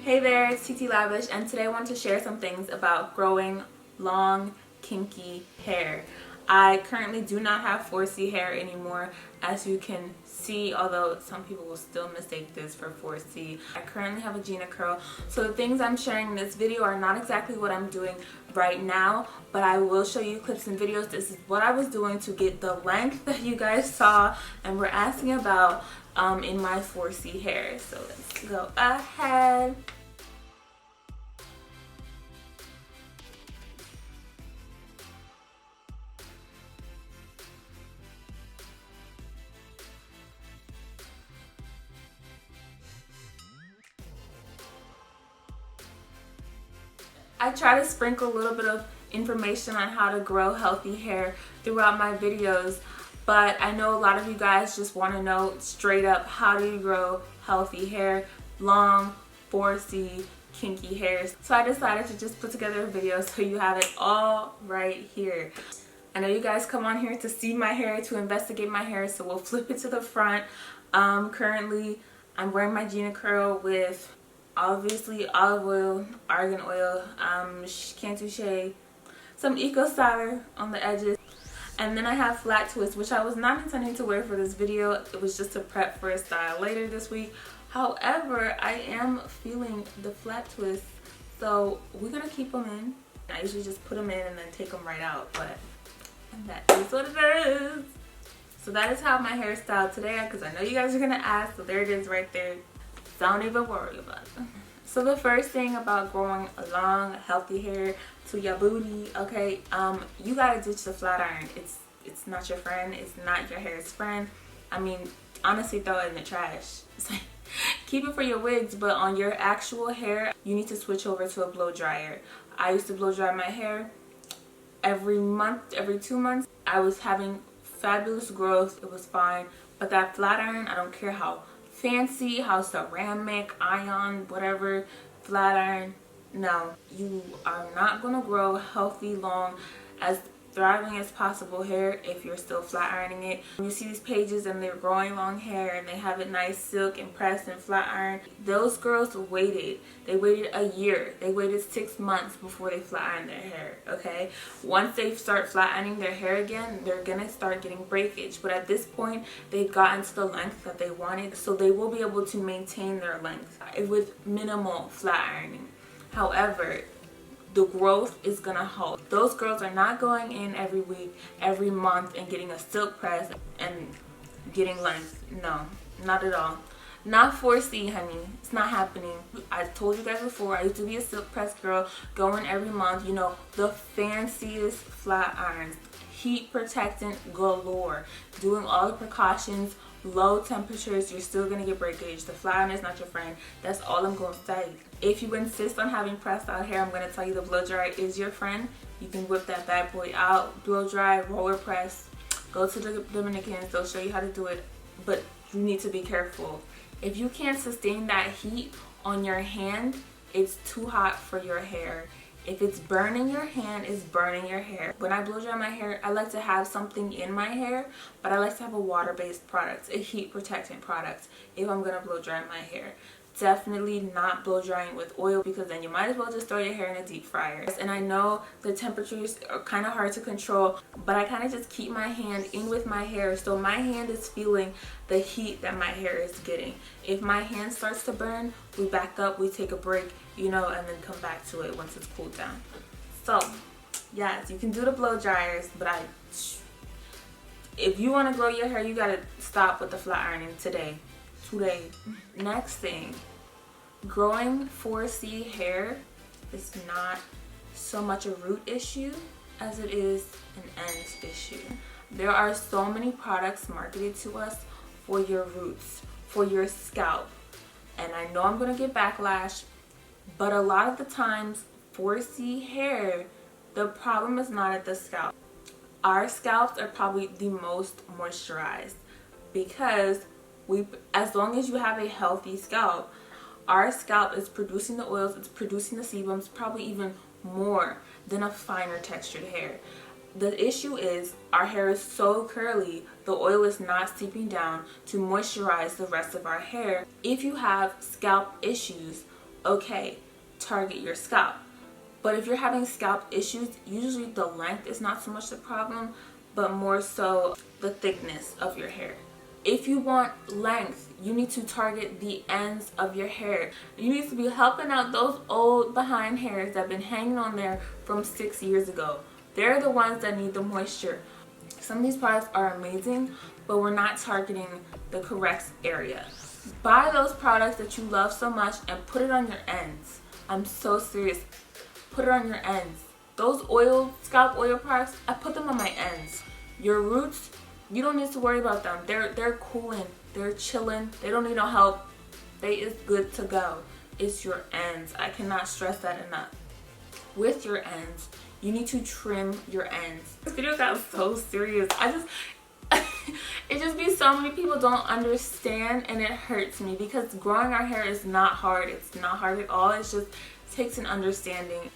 Hey there, it's Titi Lavish, and today I want to share some things about growing long, kinky hair. I currently do not have 4C hair anymore, as you can see, although some people will still mistake this for 4C. I currently have a Gina curl, so the things I'm sharing in this video are not exactly what I'm doing right now, but I will show you clips and videos. This is what I was doing to get the length that you guys saw and were asking about in my 4C hair. So let's go ahead. I try to sprinkle a little bit of information on how to grow healthy hair throughout my videos, but I know a lot of you guys just want to know straight up, how do you grow healthy hair, long 4C kinky hairs. So I decided to just put together a video so you have it all right here. I know you guys come on here to see my hair, to investigate my hair, so we'll flip it to the front. Currently I'm wearing my Gina curl with obviously olive oil, argan oil, can't touche, some eco styler on the edges, and then I have flat twist, which I was not intending to wear for this video. It was just to prep for a style later this week. However, I am feeling the flat twist, so we're gonna keep them in. I usually just put them in and then take them right out, but that is what it is. So that is how my hair is styled today, because I know you guys are gonna ask, so there it is right there. Don't even worry about it. So the first thing about growing a long, healthy hair to your booty, okay, you gotta ditch the flat iron. It's not your friend. It's not your hair's friend. I mean, honestly, throw it in the trash. Keep it for your wigs, but on your actual hair, you need to switch over to a blow dryer. I used to blow dry my hair every month, every 2 months. I was having fabulous growth. It was fine, but that flat iron, I don't care how fancy, how ceramic, ion, whatever, flat iron, no, you are not going to grow healthy, long, as thriving as possible hair if you're still flat ironing it. When you see these pages and they're growing long hair and they have it nice silk and pressed and flat iron, those girls waited. They waited a year. They waited 6 months before they flat ironed their hair, okay? Once they start flat ironing their hair again, they're gonna start getting breakage. But at this point, they've gotten to the length that they wanted, so they will be able to maintain their length with minimal flat ironing. However, the growth is gonna halt. Those girls are not going in every week, every month, and getting a silk press and getting length. No, not at all. Not 4C, honey. It's not happening. I told you guys before, I used to be a silk press girl, going every month, you know, the fanciest flat irons, heat protectant galore, doing all the precautions, low temperatures. You're still gonna get breakage. The flat iron is not your friend. That's all I'm gonna say. If you insist on having pressed out hair, I'm gonna tell you the blow dryer is your friend. You can whip that bad boy out, blow dry, roller press. Go to the Dominicans, they'll show you how to do it, but you need to be careful. If you can't sustain that heat on your hand, it's too hot for your hair. If it's burning your hand, it's burning your hair. When I blow dry my hair, I like to have something in my hair, but I like to have a water-based product, a heat protectant product if I'm gonna blow dry my hair. Definitely not blow drying with oil, because then you might as well just throw your hair in a deep fryer. And I know the temperatures are kind of hard to control, but I kind of just keep my hand in with my hair, so my hand is feeling the heat that my hair is getting. If my hand starts to burn, we back up, we take a break, you know, and then come back to it once it's cooled down. So yes, you can do the blow dryers, but if you want to grow your hair, you gotta stop with the flat ironing today. Next thing, growing 4C hair is not so much a root issue as it is an ends issue. There are so many products marketed to us for your roots, for your scalp, and I know I'm gonna get backlash, but a lot of the times 4C hair, the problem is not at the scalp. Our scalps are probably the most moisturized, because as long as you have a healthy scalp, our scalp is producing the oils, it's producing the sebums, probably even more than a finer textured hair. The issue is our hair is so curly, the oil is not seeping down to moisturize the rest of our hair. If you have scalp issues, okay, target your scalp. But if you're having scalp issues, usually the length is not so much the problem, but more so the thickness of your hair. If you want length, you need to target the ends of your hair. You need to be helping out those old behind hairs that have been hanging on there from 6 years ago. They're the ones that need the moisture. Some of these products are amazing, but we're not targeting the correct area. Buy those products that you love so much and put it on your ends. I'm so serious. Put it on your ends. Those scalp oil products, I put them on my ends. Your roots, you don't need to worry about them. They're cooling. They're chilling. They don't need no help. They is good to go. It's your ends. I cannot stress that enough. With your ends, you need to trim your ends. This video got so serious. It just be so many people don't understand, and it hurts me because growing our hair is not hard. It's not hard at all. It just takes an understanding.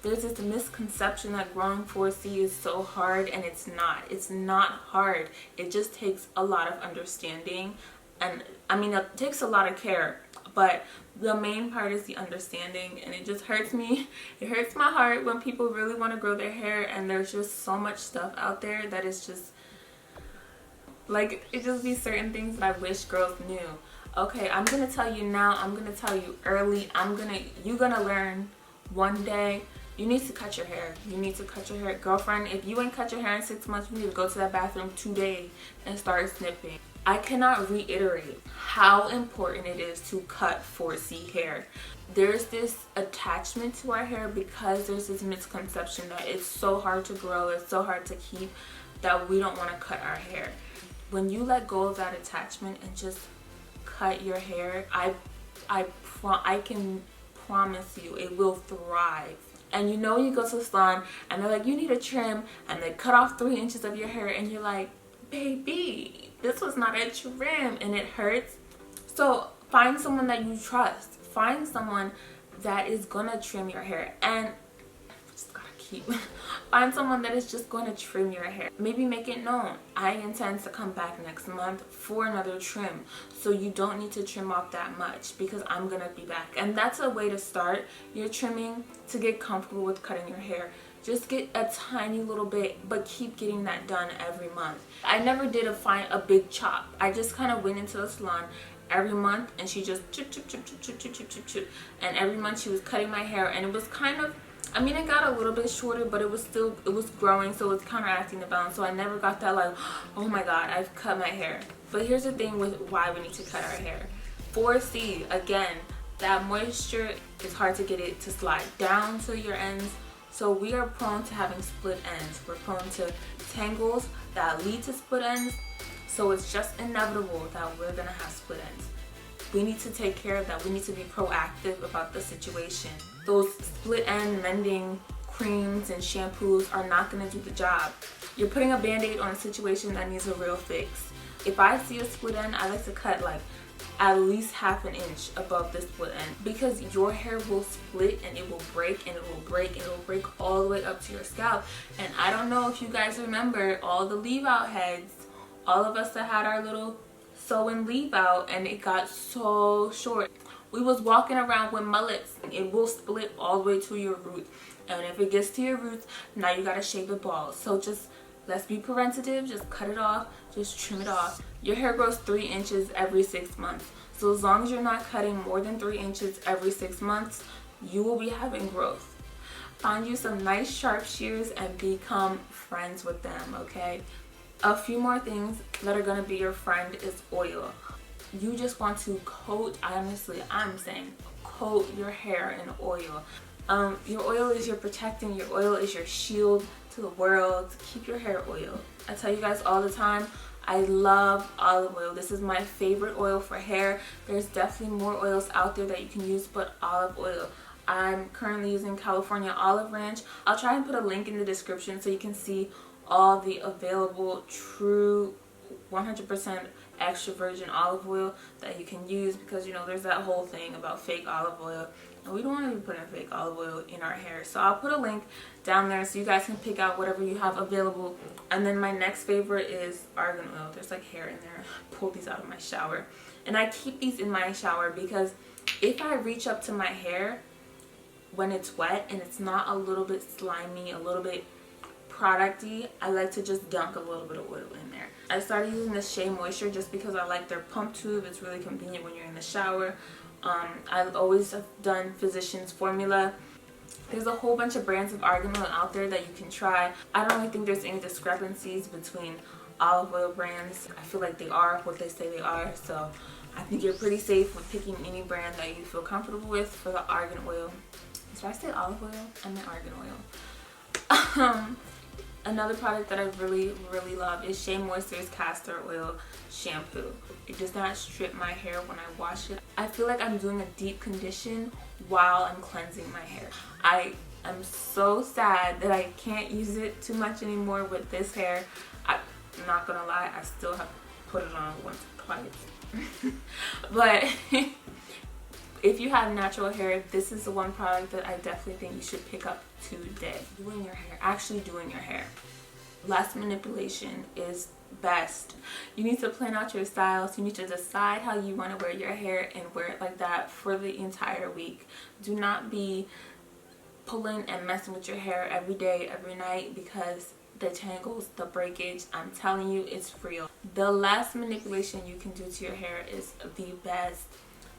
There's this misconception that growing 4C is so hard, and it's not. It's not hard. It just takes a lot of understanding, and I mean, it takes a lot of care, but the main part is the understanding, and it just hurts me. It hurts my heart when people really want to grow their hair, and there's just so much stuff out there that is just like, it just be certain things that I wish girls knew. Okay, I'm gonna tell you now. I'm gonna tell you early. You're gonna learn one day. You need to cut your hair. You need to cut your hair. Girlfriend, if you ain't cut your hair in 6 months, you need to go to that bathroom today and start snipping. I cannot reiterate how important it is to cut 4C hair. There's this attachment to our hair because there's this misconception that it's so hard to grow, it's so hard to keep, that we don't want to cut our hair. When you let go of that attachment and just cut your hair, I can promise you it will thrive. And you know, you go to the salon and they're like, you need a trim, and they cut off 3 inches of your hair, and you're like, baby, this was not a trim, and it hurts. So find someone that you trust. Find someone that is gonna trim your hair, and find someone that is just going to trim your hair. Maybe make it known, I intend to come back next month for another trim, so you don't need to trim off that much because I'm gonna be back. And that's a way to start your trimming, to get comfortable with cutting your hair. Just get a tiny little bit, but keep getting that done every month. I never did a big chop. I just kind of went into the salon every month, and she just chip, and every month she was cutting my hair, and it was kind of, I mean, it got a little bit shorter, but it was growing, so it's counteracting the balance. So I never got that like, oh my god, I've cut my hair. But here's the thing with why we need to cut our hair. 4C, again, that moisture, it's hard to get it to slide down to your ends. So we are prone to having split ends. We're prone to tangles that lead to split ends. So it's just inevitable that we're gonna have split ends. We need to take care of that. We need to be proactive about the situation. Those split end mending creams and shampoos are not going to do the job. You're putting a band-aid on a situation that needs a real fix. If I see a split end, I like to cut like at least ½ an inch above the split end, because your hair will split and it will break and it will break and it will break all the way up to your scalp. And I don't know if you guys remember all the leave out heads, all of us that had our little sew and leave out, and it got so short. We was walking around with mullets. It will split all the way to your roots, and if it gets to your roots, now you gotta shave it bald. So just let's be preventative. Just cut it off. Just trim it off. Your hair grows 3 inches every 6 months. So as long as you're not cutting more than 3 inches every 6 months, you will be having growth. Find you some nice sharp shears and become friends with them, okay? A few more things that are going to be your friend is oil. You just want to coat, honestly, I'm saying coat your hair in oil. Your oil is your protecting, your oil is your shield to the world. Keep your hair oiled. I tell you guys all the time, I love olive oil. This is my favorite oil for hair. There's definitely more oils out there that you can use, but olive oil. I'm currently using California Olive Ranch. I'll try and put a link in the description so you can see all the available true 100% extra virgin olive oil that you can use, because you know there's that whole thing about fake olive oil, and we don't want to be putting fake olive oil in our hair. So I'll put a link down there so you guys can pick out whatever you have available. And then my next favorite is argan oil. There's like hair in there. I pulled these out of my shower, and I keep these in my shower because If I reach up to my hair when it's wet and it's not a little bit slimy, a little bit producty, I like to just dunk a little bit of oil in there. I started using the Shea Moisture just because I like their pump tube. It's really convenient when you're in the shower. I've always done Physicians Formula. There's a whole bunch of brands of argan oil out there that you can try. I don't really think there's any discrepancies between olive oil brands. I feel like they are what they say they are, so I think you're pretty safe with picking any brand that you feel comfortable with for the argan oil. Did I say olive oil? I meant argan oil. Another product that I really love is Shea Moisture's Castor Oil Shampoo. It does not strip my hair when I wash it. I feel like I'm doing a deep condition while I'm cleansing my hair. I am so sad that I can't use it too much anymore with this hair. I'm not gonna lie, I still have to put it on once or twice. But if you have natural hair, this is the one product that I definitely think you should pick up today. Doing your hair, actually doing your hair. Less manipulation is best. You need to plan out your styles. You need to decide how you want to wear your hair and wear it like that for the entire week. Do not be pulling and messing with your hair every day, every night, because the tangles, the breakage, I'm telling you, it's real. The less manipulation you can do to your hair is the best.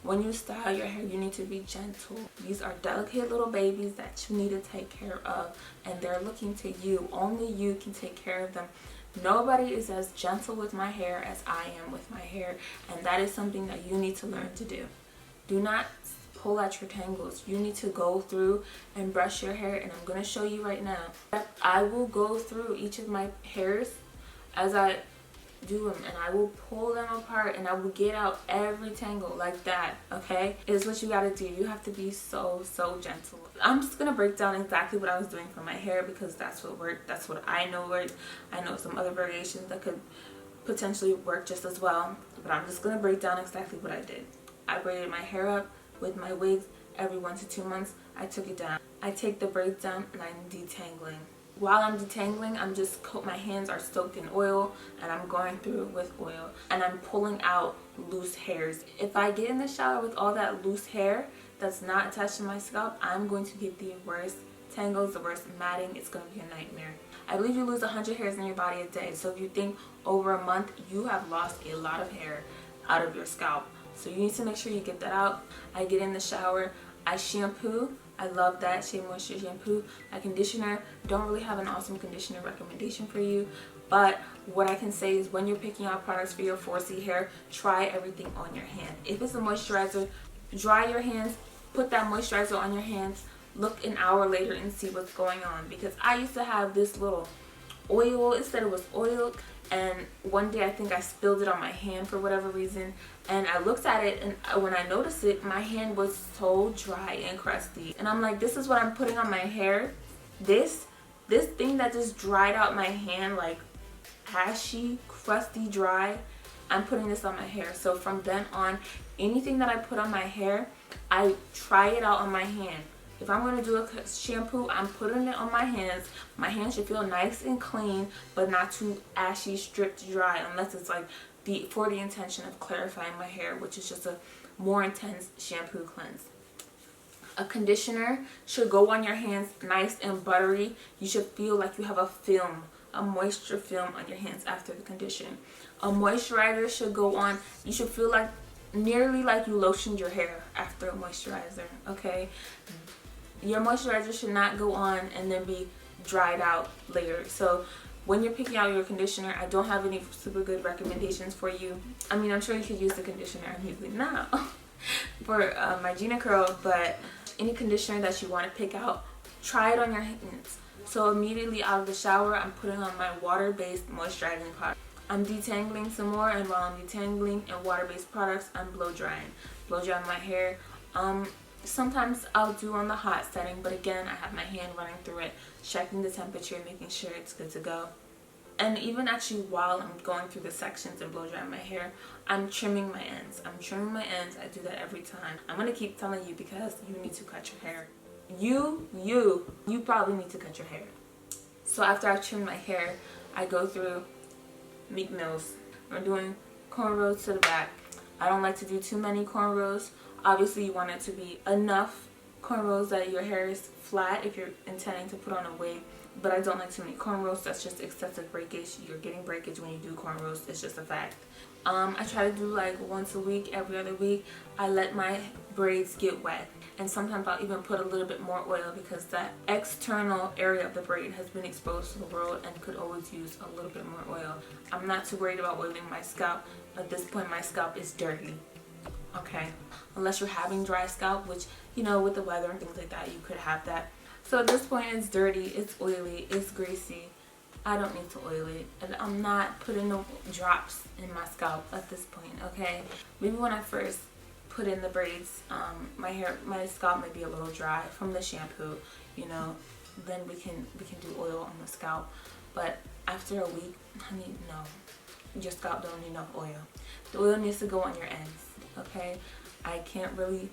When you style your hair, you need to be gentle. These are delicate little babies that you need to take care of, and they're looking to you. Only you can take care of them. Nobody is as gentle with my hair as I am with my hair, and that is something that you need to learn to do. Do not pull at your tangles. You need to go through and brush your hair, and I'm going to show you right now. I will go through each of my hairs as I do them, and I will pull them apart, and I will get out every tangle like that. Okay, is what you got to do. You have to be so gentle. I'm just gonna break down exactly what I was doing for my hair because that's what worked. That's what I know worked. I know some other variations that could potentially work just as well, but I'm just gonna break down exactly what I did. I braided my hair up with my wigs every 1 to 2 months. I took it down. I take the braids down and I'm detangling. While I'm detangling, my hands are soaked in oil, and I'm going through it with oil, and I'm pulling out loose hairs. If I get in the shower with all that loose hair that's not attached to my scalp, I'm going to get the worst tangles, the worst matting. It's going to be a nightmare. I believe you lose 100 hairs in your body a day, so if you think over a month, you have lost a lot of hair out of your scalp. So you need to make sure you get that out. I get in the shower, I shampoo. I love that Shea Moisture shampoo. My conditioner, don't really have an awesome conditioner recommendation for you, but what I can say is when you're picking out products for your 4C hair, try everything on your hand. If it's a moisturizer, dry your hands, put that moisturizer on your hands, look an hour later and see what's going on, because I used to have this little oil. It said it was oil, and one day I think I spilled it on my hand for whatever reason, and I looked at it, and when I noticed it, my hand was so dry and crusty, and I'm like, this is what I'm putting on my hair? This thing that just dried out my hand, like ashy, crusty, dry, I'm putting this on my hair. So from then on, anything that I put on my hair, I try it out on my hand. If I'm going to do a shampoo, I'm putting it on my hands. My hands should feel nice and clean, but not too ashy, stripped, dry, unless it's like for the intention of clarifying my hair, which is just a more intense shampoo cleanse. A conditioner should go on your hands nice and buttery. You should feel like you have a film, a moisture film on your hands after the condition. A moisturizer should go on. You should feel like nearly like you lotioned your hair after a moisturizer, okay? Your moisturizer should not go on and then be dried out later. So when you're picking out your conditioner, I don't have any super good recommendations for you. I mean, I'm sure you could use the conditioner I'm using now for my Gina Curl, but any conditioner that you want to pick out, try it on your hands. So immediately out of the shower, I'm putting on my water-based moisturizing product. I'm detangling some more, and while I'm detangling and water-based products, I'm blow drying. Blow drying my hair. Sometimes I'll do on the hot setting, but again, I have my hand running through it, checking the temperature, making sure it's good to go. And even actually while I'm going through the sections and blow drying my hair, I'm trimming my ends. I do that every time. I'm going to keep telling you because you need to cut your hair. You probably need to cut your hair. So after I've trimmed my hair, I go through Meek Mills. We're doing cornrows to the back. I don't like to do too many cornrows Obviously you want it to be enough cornrows that your hair is flat if you're intending to put on a wig, but I don't like too many cornrows. That's just excessive breakage. You're getting breakage when you do cornrows. It's just a fact. I try to do like once a week, every other week. I let my braids get wet, and sometimes I'll even put a little bit more oil because that external area of the braid has been exposed to the world and could always use a little bit more oil. I'm not too worried about oiling my scalp. At this point my scalp is dirty, okay, unless you're having dry scalp, which, you know, with the weather and things like that, you could have that. So at this point it's dirty, it's oily, it's greasy. I don't need to oil it, and I'm not putting no drops in my scalp at this point, okay? Maybe when I first put in the braids, my scalp may be a little dry from the shampoo, you know, then we can do oil on the scalp. But after a week, honey, no, your scalp don't need no oil. The oil needs to go on your ends, okay? I can't really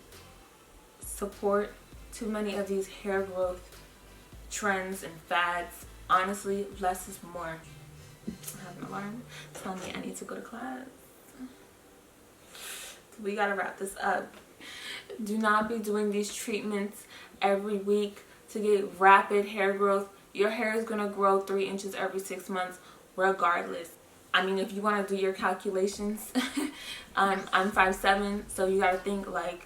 support too many of these hair growth trends and fads. Honestly, less is more. I have an alarm telling me I need to go to class. We gotta wrap this up. Do not be doing these treatments every week to get rapid hair growth. Your hair is gonna grow 3 inches every 6 months regardless. I mean, if you want to do your calculations, I'm 5'7", so you gotta think like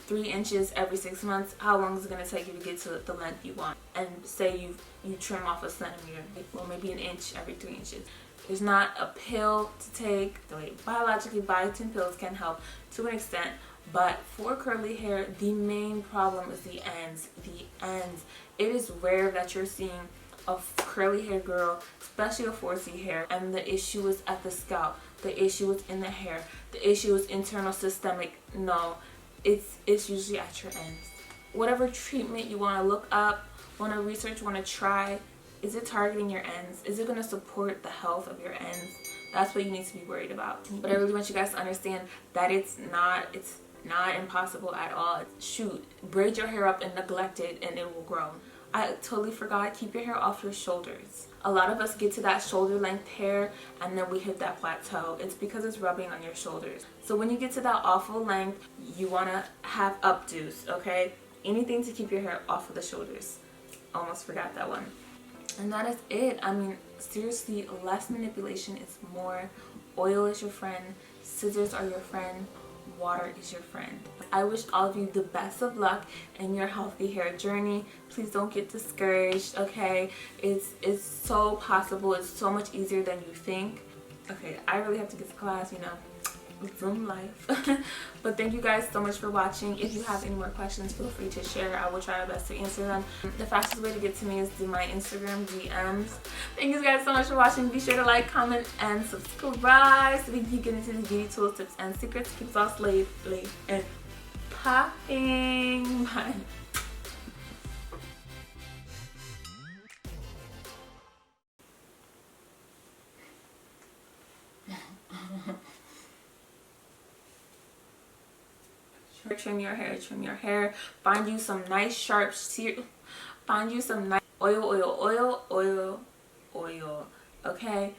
3 inches every 6 months. How long is it going to take you to get to the length you want? And say you trim off a centimeter, or maybe an inch every 3 inches. There's not a pill to take. The way biologically biotin pills can help to an extent, but for curly hair, the main problem is the ends. The ends. It is rare that you're seeing a curly hair girl, especially a 4C hair, and the issue is at the scalp. The issue is in the hair. The issue is internal systemic. No. It's usually at your ends. Whatever treatment you want to look up, want to research, want to try, is it targeting your ends? Is it going to support the health of your ends? That's what you need to be worried about. But I really want you guys to understand that it's not impossible at all. Shoot, braid your hair up and neglect it and it will grow. I totally forgot, keep your hair off your shoulders. A lot of us get to that shoulder length hair and then we hit that plateau. It's because it's rubbing on your shoulders. So when you get to that awful length, you want to have updos, okay? Anything to keep your hair off of the shoulders. Almost forgot that one. And that is it. I mean, seriously, less manipulation is more. Oil is your friend. Scissors are your friend. Water is your friend. I wish all of you the best of luck in your healthy hair journey. Please don't get discouraged, okay? It's so possible. It's so much easier than you think. Okay, I really have to get to class, you know. Zoom life. But thank you guys so much for watching. If you have any more questions, feel free to share. I will try my best to answer them. The fastest way to get to me is through my Instagram DMs. Thank you guys so much for watching. Be sure to like, comment, and subscribe so we can get into these beauty tools, tips, and secrets. Keep us laid and popping. Bye. Trim your hair, trim your hair. Find you some nice sharp find you some nice oil, okay?